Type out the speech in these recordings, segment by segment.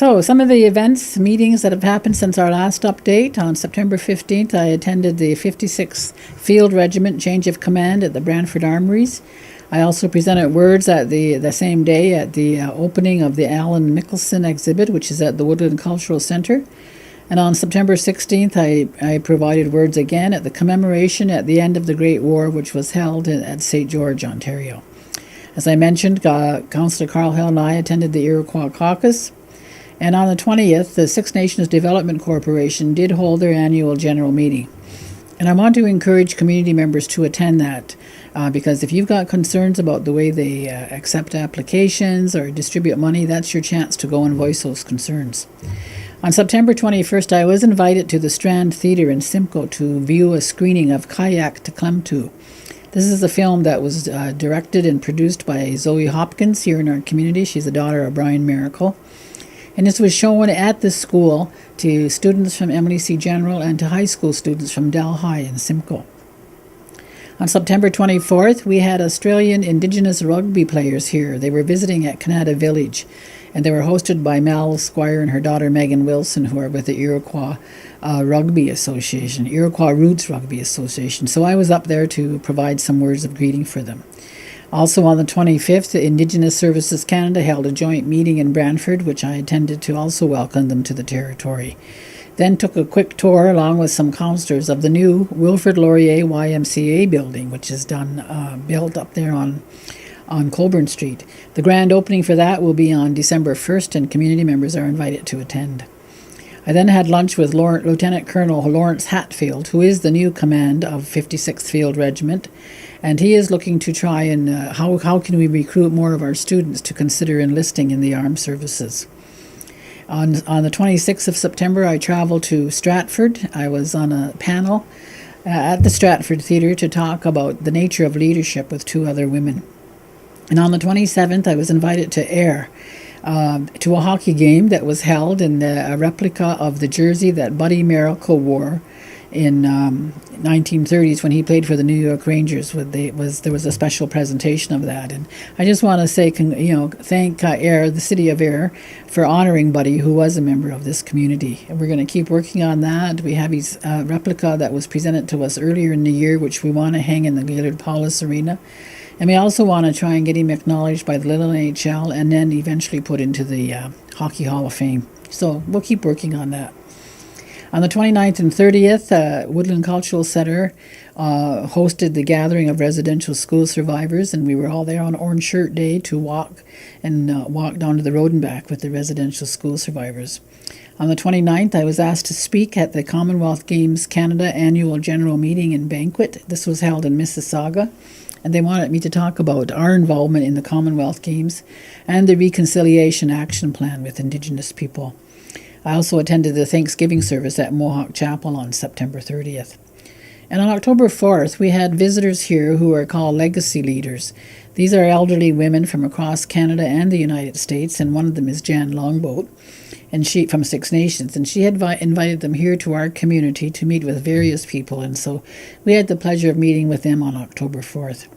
So some of the events, meetings that have happened since our last update. On September 15th, I attended the 56th Field Regiment Change of Command at the Brantford Armories. I also presented words at the same day at the opening of the Alan Mickelson exhibit, which is at the Woodland Cultural Centre. And on September 16th, I provided words again at the commemoration at the end of the Great War, which was held at St. George, Ontario. As I mentioned, Councillor Carl Hill and I attended the Iroquois Caucus. And on the 20th, the Six Nations Development Corporation did hold their annual general meeting. And I want to encourage community members to attend that because if you've got concerns about the way they accept applications or distribute money, that's your chance to go and voice those concerns. On September 21st, I was invited to the Strand Theatre in Simcoe to view a screening of Kayak to Klemtu. This is a film that was directed and produced by Zoe Hopkins here in our community. She's the daughter of Brian Miracle. And this was shown at the school to students from Emily C. General and to high school students from Del High in Simcoe. On September 24th, we had Australian Indigenous rugby players here. They were visiting at Canada Village, and they were hosted by Mel Squire and her daughter Megan Wilson, who are with the Iroquois Rugby Association, Iroquois Roots Rugby Association. So I was up there to provide some words of greeting for them. Also on the 25th, Indigenous Services Canada held a joint meeting in Brantford, which I attended to also welcome them to the territory. Then took a quick tour, along with some councillors, of the new Wilfrid Laurier YMCA building, which is built up there on Colburn Street. The grand opening for that will be on December 1st, and community members are invited to attend. I then had lunch with Lieutenant Colonel Lawrence Hatfield, who is the new command of 56th Field Regiment, and he is looking to try and how can we recruit more of our students to consider enlisting in the armed services. On the 26th of September, I traveled to Stratford. I was on a panel at the Stratford Theatre to talk about the nature of leadership with two other women. And on the 27th, I was invited to Ayr to a hockey game that was held in a replica of the jersey that Buddy Miracle wore in 1930s when he played for the New York Rangers. There was a special presentation of that, and I just want to say, thank Ayr, the city of Ayr, for honoring Buddy, who was a member of this community. And we're going to keep working on that. We have his replica that was presented to us earlier in the year, which we want to hang in the Gaylord Paulus Arena. And we also want to try and get him acknowledged by the Little NHL and then eventually put into the Hockey Hall of Fame. So we'll keep working on that. On the 29th and 30th, Woodland Cultural Centre hosted the gathering of residential school survivors, and we were all there on Orange Shirt Day to walk down to the road and back with the residential school survivors. On the 29th, I was asked to speak at the Commonwealth Games Canada Annual General Meeting and Banquet. This was held in Mississauga, and they wanted me to talk about our involvement in the Commonwealth Games and the Reconciliation Action Plan with Indigenous people. I also attended the Thanksgiving service at Mohawk Chapel on September 30th. And on October 4th, we had visitors here who are called legacy leaders. These are elderly women from across Canada and the United States, and one of them is Jan Longboat, and she from Six Nations, and she had invited them here to our community to meet with various people, and so we had the pleasure of meeting with them on October 4th.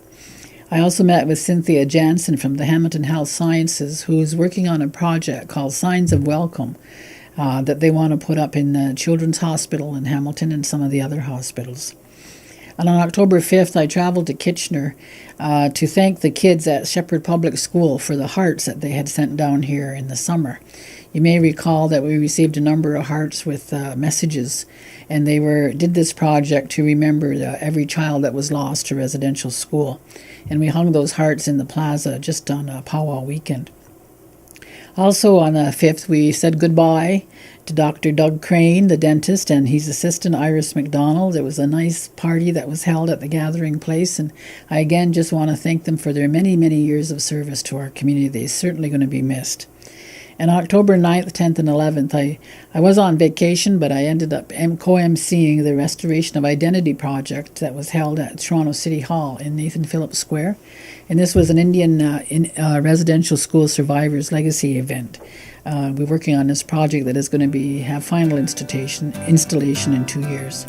I also met with Cynthia Jansen from the Hamilton Health Sciences, who is working on a project called Signs of Welcome, that they want to put up in the Children's Hospital in Hamilton and some of the other hospitals. And on October 5th, I traveled to Kitchener to thank the kids at Shepherd Public School for the hearts that they had sent down here in the summer. You may recall that we received a number of hearts with messages, and they did this project to remember every child that was lost to residential school. And we hung those hearts in the plaza just on a powwow weekend. Also on the 5th, we said goodbye to Dr. Doug Crane, the dentist, and his assistant Iris McDonald. It was a nice party that was held at the gathering place, and I again just want to thank them for their many, many years of service to our community. They're certainly going to be missed. And October 9th, 10th, and 11th, I was on vacation, but I ended up co-emceeing the Restoration of Identity project that was held at Toronto City Hall in Nathan Phillips Square. And this was an Indian residential school survivors legacy event. We're working on this project that is going to have final installation in 2 years.